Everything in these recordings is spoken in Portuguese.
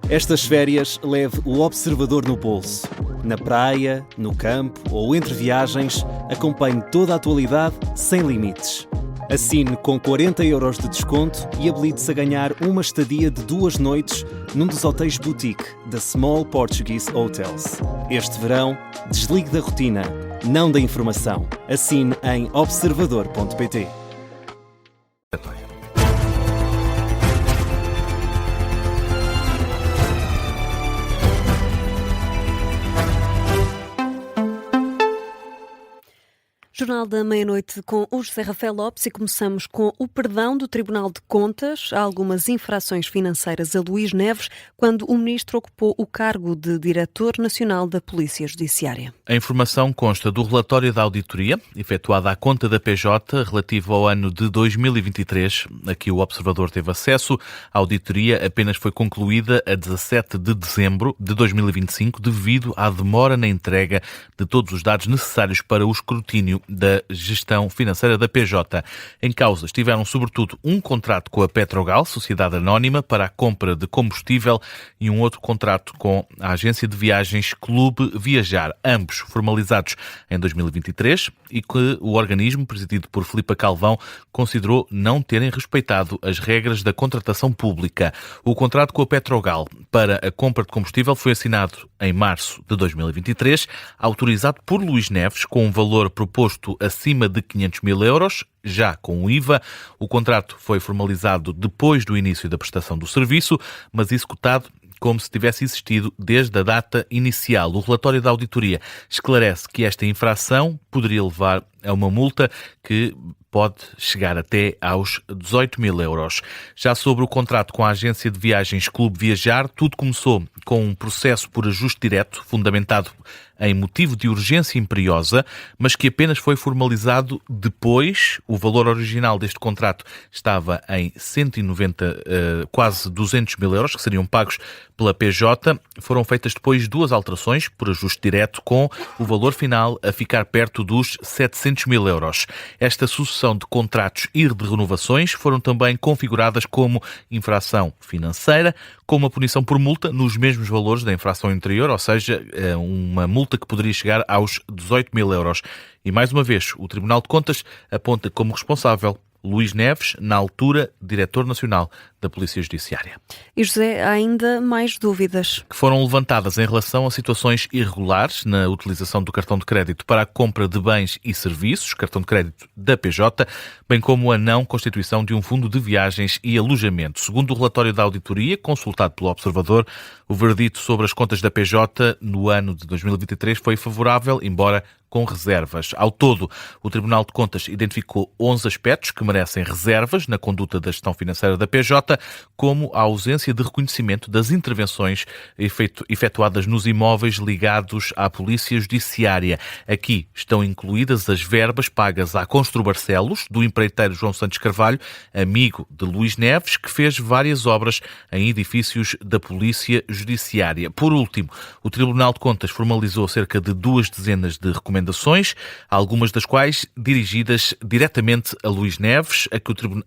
Estas férias leve o Observador no bolso. Na praia, no campo ou entre viagens, acompanhe toda a atualidade sem limites. Assine com 40€ de desconto e habilite-se a ganhar uma estadia de 2 noites num dos hotéis boutique da Small Portuguese Hotels. Este verão, desligue da rotina, não da informação. Assine em observador.pt. Jornal da Meia-Noite com o José Rafael Lopes e começamos com o perdão do Tribunal de Contas a algumas infrações financeiras a Luís Neves quando o ministro ocupou o cargo de Diretor Nacional da Polícia Judiciária. A informação consta do relatório da auditoria efetuada à conta da PJ relativo ao ano de 2023. Aqui o Observador teve acesso. A auditoria apenas foi concluída a 17 de dezembro de 2025 devido à demora na entrega de todos os dados necessários para o escrutínio da gestão financeira da PJ. Em causa estiveram, sobretudo, um contrato com a Petrogal, sociedade anónima, para a compra de combustível e um outro contrato com a agência de viagens Clube Viajar, ambos formalizados em 2023 e que o organismo, presidido por Filipe Calvão, considerou não terem respeitado as regras da contratação pública. O contrato com a Petrogal para a compra de combustível foi assinado em março de 2023, autorizado por Luís Neves, com um valor proposto acima de 500.000€, já com o IVA. O contrato foi formalizado depois do início da prestação do serviço, mas executado como se tivesse existido desde a data inicial. O relatório da auditoria esclarece que esta infração poderia levar a uma multa que pode chegar até aos 18.000€. Já sobre o contrato com a agência de viagens Clube Viajar, tudo começou com um processo por ajuste direto, fundamentado em motivo de urgência imperiosa, mas que apenas foi formalizado depois. O valor original deste contrato estava em 190, quase 200.000€, que seriam pagos pela PJ. Foram feitas depois 2 alterações por ajuste direto, com o valor final a ficar perto dos 700.000€. Esta sucessão de contratos e de renovações foram também configuradas como infração financeira, com uma punição por multa nos mesmos valores da infração anterior, ou seja, uma multa que poderia chegar aos 18.000€. E mais uma vez, o Tribunal de Contas aponta como responsável Luís Neves, na altura, Diretor Nacional da Polícia Judiciária. E José, há ainda mais dúvidas que foram levantadas em relação a situações irregulares na utilização do cartão de crédito para a compra de bens e serviços, cartão de crédito da PJ, bem como a não constituição de um fundo de viagens e alojamento. Segundo o relatório da auditoria, consultado pelo Observador, o verdito sobre as contas da PJ no ano de 2023 foi favorável, embora com reservas. Ao todo, o Tribunal de Contas identificou 11 aspectos que merecem reservas na conduta da gestão financeira da PJ, como a ausência de reconhecimento das intervenções efetuadas nos imóveis ligados à Polícia Judiciária. Aqui estão incluídas as verbas pagas à Construbarcelos, do empreiteiro João Santos Carvalho, amigo de Luís Neves, que fez várias obras em edifícios da Polícia Judiciária. Por último, o Tribunal de Contas formalizou cerca de 2 dezenas de recomendações, algumas das quais dirigidas diretamente a Luís Neves,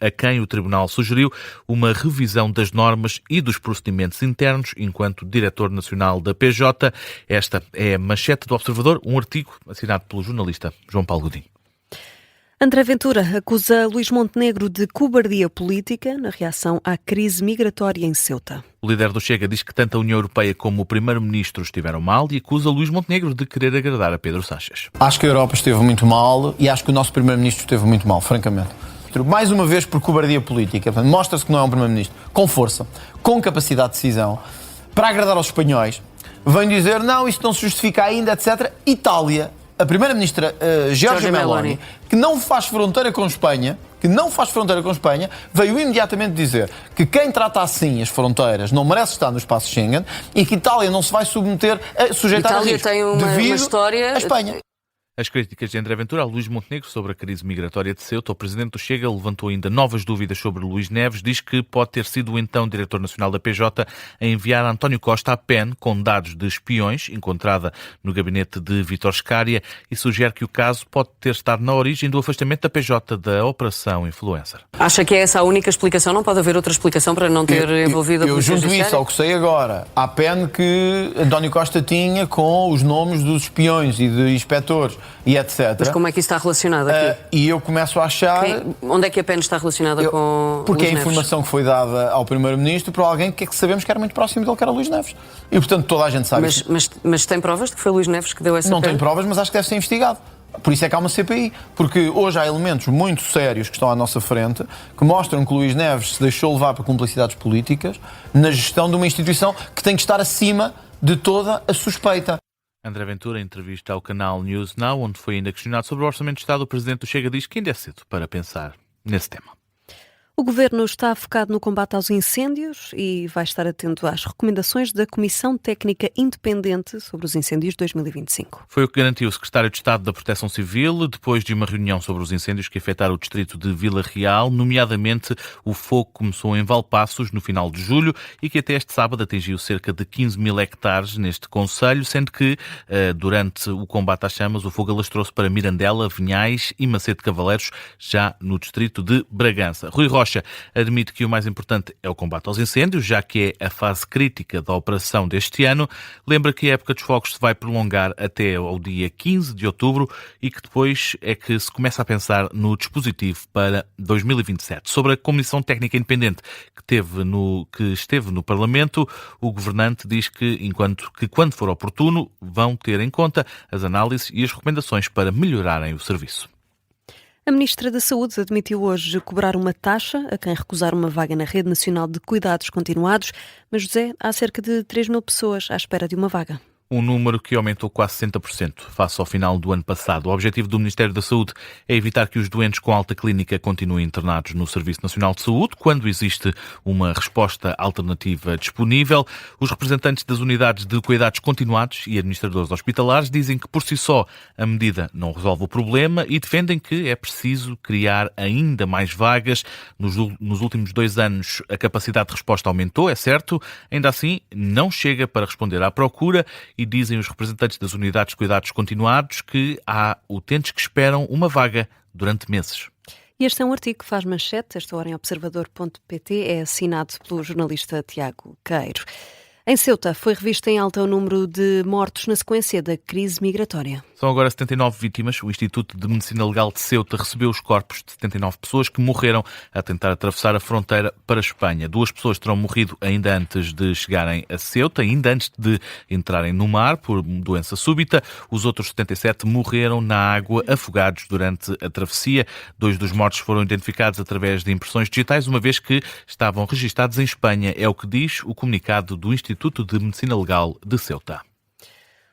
a quem o Tribunal sugeriu uma revisão das normas e dos procedimentos internos enquanto Diretor Nacional da PJ. Esta é a manchete do Observador, um artigo assinado pelo jornalista João Paulo Godinho. André Ventura acusa Luís Montenegro de cobardia política na reação à crise migratória em Ceuta. O líder do Chega diz que tanto a União Europeia como o Primeiro-Ministro estiveram mal e acusa Luís Montenegro de querer agradar a Pedro Sánchez. Acho que a Europa esteve muito mal e acho que o nosso Primeiro-Ministro esteve muito mal, francamente. Mais uma vez por cobardia política. Mostra-se que não é um Primeiro-Ministro com força, com capacidade de decisão, para agradar aos espanhóis. Vem dizer, não, isto não se justifica ainda, etc. Itália, a Primeira-Ministra Giorgia Meloni, que não faz fronteira com Espanha, veio imediatamente dizer que quem trata assim as fronteiras não merece estar no espaço Schengen e que Itália não se vai sujeitar a risco Itália tem uma história... a Espanha. As críticas de André Ventura a Luís Montenegro sobre a crise migratória de Ceuta. O presidente do Chega levantou ainda novas dúvidas sobre Luís Neves. Diz que pode ter sido o então diretor nacional da PJ a enviar a António Costa a PEN com dados de espiões, encontrada no gabinete de Vítor Scária, e sugere que o caso pode ter estado na origem do afastamento da PJ da Operação Influencer. Acha que é essa a única explicação? Não pode haver outra explicação para não ter envolvido a Polícia Judiciária? Eu junto isso ao que sei agora. Há PEN que António Costa tinha com os nomes dos espiões e de inspectores e etc. Mas como é que isso está relacionado aqui? E eu começo a achar... Onde é que a PEN está relacionada com Porque Luís é a informação que foi dada ao Primeiro-Ministro por alguém que sabemos que era muito próximo dele, que era Luís Neves. E, portanto, toda a gente sabe... Mas tem provas de que foi Luís Neves que deu essa Não PEN? tem provas, mas acho que deve ser investigado. Por isso é que há uma CPI. Porque hoje há elementos muito sérios que estão à nossa frente que mostram que Luís Neves se deixou levar por cumplicidades políticas na gestão de uma instituição que tem que estar acima de toda a suspeita. André Ventura, em entrevista ao canal News Now, onde foi ainda questionado sobre o Orçamento de Estado, o presidente do Chega diz que ainda é cedo para pensar nesse tema. O Governo está focado no combate aos incêndios e vai estar atento às recomendações da Comissão Técnica Independente sobre os Incêndios de 2025. Foi o que garantiu o Secretário de Estado da Proteção Civil depois de uma reunião sobre os incêndios que afetaram o distrito de Vila Real, nomeadamente o fogo começou em Valpaços no final de julho e que até este sábado atingiu cerca de 15 mil hectares neste concelho, sendo que durante o combate às chamas o fogo alastrou-se para Mirandela, Vinhais e Macedo de Cavaleiros, já no distrito de Bragança. Rui Rocha admite que o mais importante é o combate aos incêndios, já que é a fase crítica da operação deste ano. Lembra que a época dos fogos se vai prolongar até ao dia 15 de outubro e que depois é que se começa a pensar no dispositivo para 2027. Sobre a Comissão Técnica Independente que esteve no Parlamento, o governante diz que, quando for oportuno, vão ter em conta as análises e as recomendações para melhorarem o serviço. A Ministra da Saúde admitiu hoje cobrar uma taxa a quem recusar uma vaga na Rede Nacional de Cuidados Continuados, mas, José, há cerca de 3 mil pessoas à espera de uma vaga. Um número que aumentou quase 60% face ao final do ano passado. O objetivo do Ministério da Saúde é evitar que os doentes com alta clínica continuem internados no Serviço Nacional de Saúde, quando existe uma resposta alternativa disponível. Os representantes das unidades de cuidados continuados e administradores hospitalares dizem que, por si só, a medida não resolve o problema e defendem que é preciso criar ainda mais vagas. Nos últimos 2 anos, a capacidade de resposta aumentou, é certo, ainda assim, não chega para responder à procura. E dizem os representantes das unidades de cuidados continuados que há utentes que esperam uma vaga durante meses. E este é um artigo que faz manchete, esta hora em observador.pt, é assinado pelo jornalista Tiago Queiro. Em Ceuta foi revisto em alta o número de mortos na sequência da crise migratória. São agora 79 vítimas. O Instituto de Medicina Legal de Ceuta recebeu os corpos de 79 pessoas que morreram a tentar atravessar a fronteira para a Espanha. 2 pessoas terão morrido ainda antes de chegarem a Ceuta, ainda antes de entrarem no mar por doença súbita. Os outros 77 morreram na água afogados durante a travessia. 2 dos mortos foram identificados através de impressões digitais, uma vez que estavam registados em Espanha. É o que diz o comunicado do Instituto de Medicina Legal de Ceuta.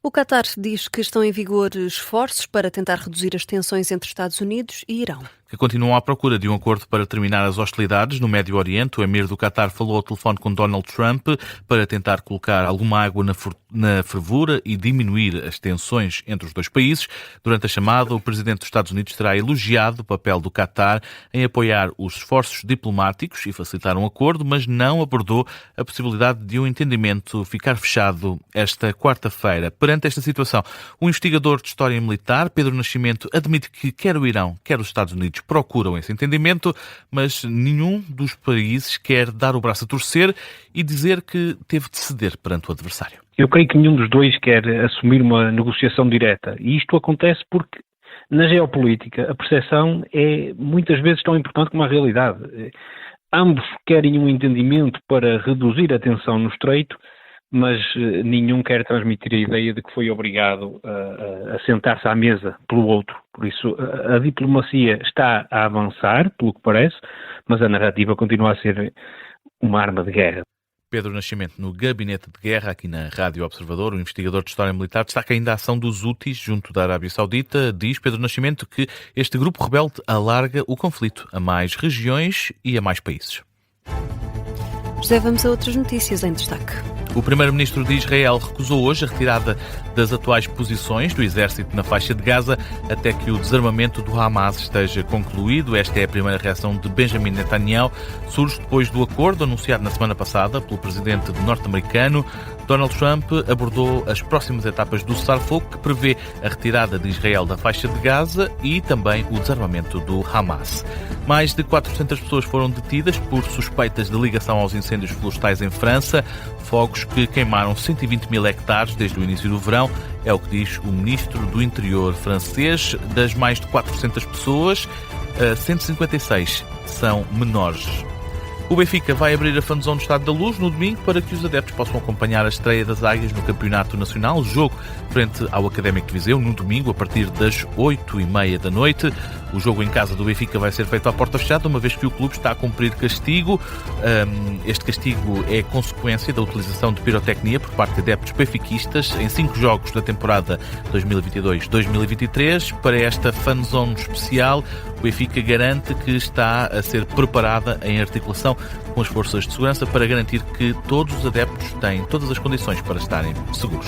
O Qatar diz que estão em vigor esforços para tentar reduzir as tensões entre Estados Unidos e Irão. Que continuam à procura de um acordo para terminar as hostilidades no Médio Oriente. O emir do Qatar falou ao telefone com Donald Trump para tentar colocar alguma água na fervura e diminuir as tensões entre os dois países. Durante a chamada, o presidente dos Estados Unidos terá elogiado o papel do Qatar em apoiar os esforços diplomáticos e facilitar um acordo, mas não abordou a possibilidade de um entendimento ficar fechado esta quarta-feira. Perante esta situação, o investigador de História Militar, Pedro Nascimento, admite que quer o Irão, quer os Estados Unidos procuram esse entendimento, mas nenhum dos países quer dar o braço a torcer e dizer que teve de ceder perante o adversário. Eu creio que nenhum dos dois quer assumir uma negociação direta. E isto acontece porque, na geopolítica, a percepção é muitas vezes tão importante como a realidade. Ambos querem um entendimento para reduzir a tensão no estreito, mas nenhum quer transmitir a ideia de que foi obrigado a sentar-se à mesa pelo outro. Por isso, a diplomacia está a avançar, pelo que parece, mas a narrativa continua a ser uma arma de guerra. Pedro Nascimento, no Gabinete de Guerra, aqui na Rádio Observador, o investigador de História Militar, destaca ainda a ação dos Houthis junto da Arábia Saudita. Diz Pedro Nascimento que este grupo rebelde alarga o conflito a mais regiões e a mais países. José, vamos a outras notícias em destaque. O primeiro-ministro de Israel recusou hoje a retirada das atuais posições do exército na faixa de Gaza até que o desarmamento do Hamas esteja concluído. Esta é a primeira reação de Benjamin Netanyahu. Surge depois do acordo anunciado na semana passada pelo presidente norte-americano. Donald Trump abordou as próximas etapas do cessar-fogo, que prevê a retirada de Israel da faixa de Gaza e também o desarmamento do Hamas. Mais de 400 pessoas foram detidas por suspeitas de ligação aos incêndios florestais em França, fogos que queimaram 120 mil hectares desde o início do verão, é o que diz o ministro do Interior francês. Das mais de 400 pessoas, 156 são menores. O Benfica vai abrir a Fanzone do Estádio da Luz no domingo para que os adeptos possam acompanhar a estreia das Águias no Campeonato Nacional. Jogo frente ao Académico de Viseu no domingo a partir das 8h30 da noite. O jogo em casa do Benfica vai ser feito à porta fechada, uma vez que o clube está a cumprir castigo. Este castigo é consequência da utilização de pirotecnia por parte de adeptos benfiquistas em 5 jogos da temporada 2022-2023. Para esta Fanzone especial, o Benfica garante que está a ser preparada em articulação com as forças de segurança para garantir que todos os adeptos têm todas as condições para estarem seguros.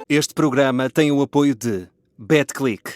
Este programa tem o apoio de BetClick.